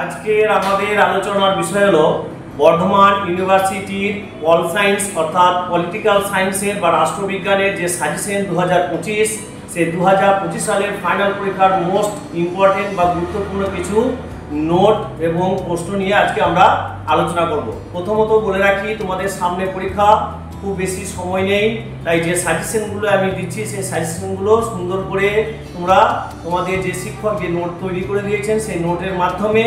আজকের আমাদের আলোচনার বিষয় হলো বর্ধমান ইউনিভার্সিটির পল সায়েন্স অর্থাৎ পলিটিক্যাল সায়েন্সের বা রাষ্ট্রবিজ্ঞানের যে সাজেশন 2025 সেই 2025 সালের ফাইনাল পরীক্ষার মোস্ট ইম্পর্টেন্ট বা গুরুত্বপূর্ণ কিছু নোট এবং প্রশ্ন নিয়ে আজকে আমরা আলোচনা করব। প্রথমত বলে রাখি, তোমাদের সামনে পরীক্ষা, খুব বেশি সময় নেই, তাই যে সাজেশনগুলো আমি দিচ্ছি সেই সাজেশনগুলো সুন্দর করে তোমরা তোমাদের যে শিক্ষক যে নোট তৈরি করে দিয়েছেন সেই নোটের মাধ্যমে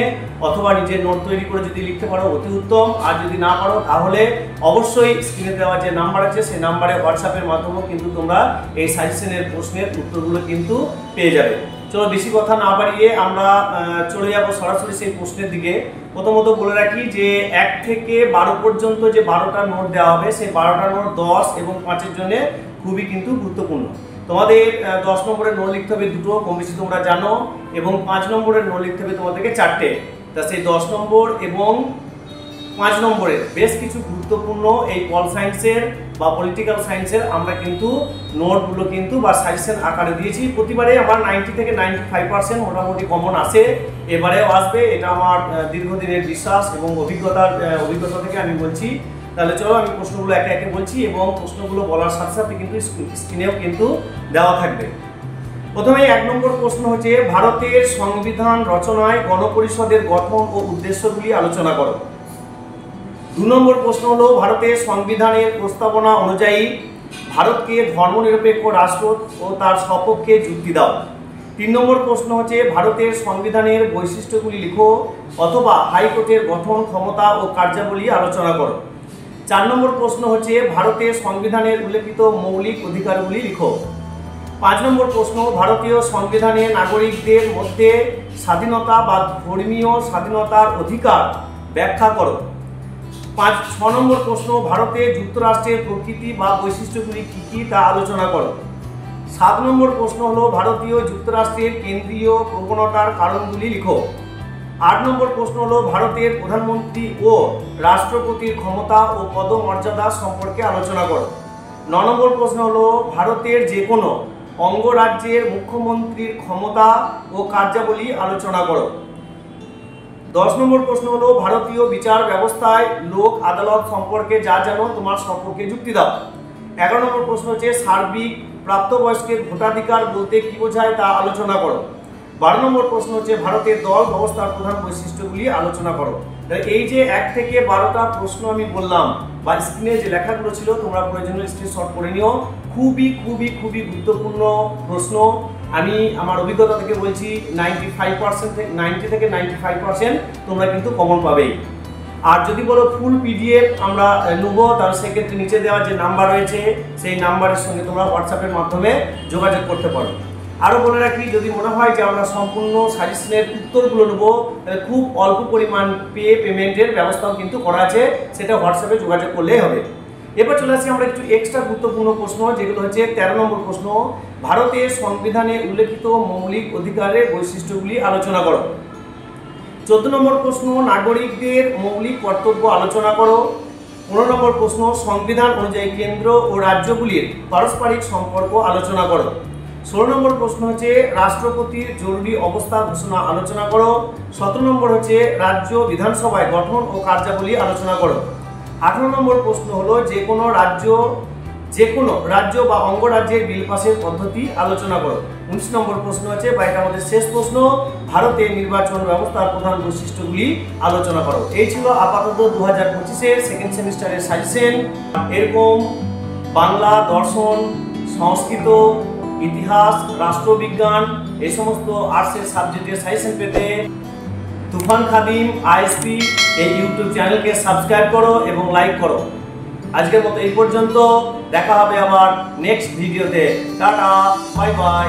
অথবা নিজের নোট তৈরি করে যদি লিখতে পারো অতি উত্তম, আর যদি না পারো তাহলে অবশ্যই স্ক্রিনে দেওয়া যে নাম্বার আছে সেই নাম্বারে হোয়াটসঅ্যাপের মাধ্যমেও কিন্তু তোমরা এই সাজেশনের প্রশ্নের উত্তরগুলো কিন্তু পেয়ে যাবে। চলো বেশি কথা না বাড়িয়ে আমরা চলে যাব সরাসরি সেই প্রশ্নের দিকে। প্রথমত বলে রাখি যে 1 থেকে 12 পর্যন্ত যে 12টা নোট দেওয়া হবে সেই 12টা নোট 10 এবং 5-এর জন্য খুবই কিন্তু গুরুত্বপূর্ণ। তোমাদের 10 নম্বরের নোট লিখতে হবে দুটো, কম বেশি তোমরা জানো, এবং 5 নম্বরের নোট লিখতে হবে তোমাদেরকে 4টে। তা সেই 10 নম্বর এবং 5 নম্বরের বেশ কিছু গুরুত্বপূর্ণ এই পল সায়েন্সের বা পলিটিক্যাল সায়েন্সের আমরা কিন্তু নোটগুলো কিন্তু বা সাজেশন আকারে দিয়েছি। প্রতিবারে আমার 90 থেকে 95% মোটামুটি কমন আসে, এবারেও আসবে, এটা আমার দীর্ঘদিনের বিশ্বাস এবং অভিজ্ঞতা থেকে আমি বলছি। তাহলে চলো আমি প্রশ্নগুলো একে একে বলছি এবং প্রশ্নগুলো বলার সাথে সাথে কিন্তু স্ক্রিনেও কিন্তু দেওয়া থাকবে। প্রথমে 1 নম্বর প্রশ্ন হচ্ছে, ভারতের সংবিধান রচনায় গণপরিষদের গঠন ও উদ্দেশ্যগুলি আলোচনা করো। 2 নম্বর প্রশ্ন হলো, ভারতের সংবিধানের প্রস্তাবনা অনুযায়ী ভারতকে ধর্মনিরপেক্ষ রাষ্ট্র ও তার সপক্ষে যুক্তি দাও। 3 নম্বর প্রশ্ন হচ্ছে, ভারতের সংবিধানের বৈশিষ্ট্যগুলি লিখো অথবা হাইকোর্টের গঠন ক্ষমতা ও কার্যাবলী আলোচনা করো। 4 নম্বর প্রশ্ন হচ্ছে, ভারতের সংবিধানের উল্লেখিত মৌলিক অধিকারগুলি লিখো। 5 নম্বর প্রশ্ন, ভারতীয় সংবিধানে নাগরিকদের মধ্যে স্বাধীনতা বা ধর্মীয় স্বাধীনতার অধিকার ব্যাখ্যা করো। 6 নম্বর প্রশ্ন, ভারতে যুক্তরাষ্ট্রের প্রকৃতি বা বৈশিষ্ট্যগুলি কী কী তা আলোচনা করো। 7 নম্বর প্রশ্ন হলো, ভারতীয় যুক্তরাষ্ট্রের কেন্দ্রীয় প্রবণতার কারণগুলি লিখো। 8 নম্বর প্রশ্ন হলো, ভারতের প্রধানমন্ত্রী ও রাষ্ট্রপতির ক্ষমতা ও পদমর্যাদা সম্পর্কে আলোচনা করো। 9 নম্বর প্রশ্ন হলো, ভারতের যে কোনো অঙ্গরাজ্যের মুখ্যমন্ত্রীর ক্ষমতা ও কার্যাবলী আলোচনা করো। 10 নম্বর প্রশ্ন হলো, ভারতীয় বিচার ব্যবস্থায় লোক আদালত সম্পর্কে যা জানো তোমার সম্পর্কে যুক্তি দাও। 11 নম্বর প্রশ্ন হচ্ছে, সার্বিক প্রাপ্তবয়স্কের ভোটাধিকার বলতে কি বোঝায় তা আলোচনা করো। 12 নম্বর প্রশ্ন হচ্ছে, ভারতের দল ব্যবস্থার প্রধান বৈশিষ্ট্যগুলি আলোচনা করো। এই যে 1 থেকে 12টা প্রশ্ন আমি বললাম বা স্ক্রিনে যে লেখাগুলো ছিল তোমরা প্রয়োজনীয় স্ক্রিনশট করে নিও। খুবই খুবই খুবই গুরুত্বপূর্ণ প্রশ্ন। আমি আমার অভিজ্ঞতা থেকে বলছি 90 থেকে 95% তোমরা কিন্তু কমন পাবেই। আর যদি বলো ফুল পিডিএফ আমরা নেবো, তাহলে সেক্ষেত্রে নিচে দেওয়া যে নাম্বার রয়েছে সেই নাম্বারের সঙ্গে তোমরা হোয়াটসঅ্যাপের মাধ্যমে যোগাযোগ করতে পারো। আরও বলে রাখি, যদি মনে হয় যে আমরা সম্পূর্ণ সাজেশনের উত্তরগুলো নেবো, তাহলে খুব অল্প পরিমাণ পেমেন্টের ব্যবস্থাও কিন্তু করা আছে, সেটা হোয়াটসঅ্যাপে যোগাযোগ করলেই হবে। এবার চলে আসি আমরা কিছু এক্সট্রা গুরুত্বপূর্ণ প্রশ্ন, যেগুলো হচ্ছে 13 নম্বর প্রশ্ন, ভারতের সংবিধানে উল্লেখিত মৌলিক অধিকারের বৈশিষ্ট্যগুলি আলোচনা করো। 14 নম্বর প্রশ্ন, নাগরিকদের মৌলিক কর্তব্য আলোচনা করো। 15 নম্বর প্রশ্ন, সংবিধান অনুযায়ী কেন্দ্র ও রাজ্যগুলির পারস্পরিক সম্পর্ক আলোচনা করো। 16 নম্বর প্রশ্ন হচ্ছে, রাষ্ট্রপতির জরুরি অবস্থা ঘোষণা আলোচনা করো। 17 নম্বর হচ্ছে, রাজ্য বিধানসভায় গঠন ও কার্যাবলী আলোচনা করো। 18 নম্বর প্রশ্ন হলো, যে কোনো রাজ্য বা অঙ্গরাজ্যের বিল পাসের পদ্ধতি আলোচনা করো। 19 নম্বর প্রশ্ন হচ্ছে, বা এটা আমাদের শেষ প্রশ্ন, ভারতের নির্বাচন ব্যবস্থার প্রধান বৈশিষ্ট্যগুলি আলোচনা করো। এই ছিল আপাতত 2025-এর সেকেন্ড সেমিস্টারের সাজেশন। এরকম বাংলা, দর্শন, সংস্কৃত, ইতিহাস, রাষ্ট্রবিজ্ঞান এই সমস্ত আর্টসের সাবজেক্টের সাজেশন পেতে তুফান খাদিম আইএসপি এই ইউটিউব চ্যানেলকে সাবস্ক্রাইব করো এবং লাইক করো। আজকের মতো এই পর্যন্ত, দেখা হবে আবার নেক্সট ভিডিওতে। Tata, bye bye.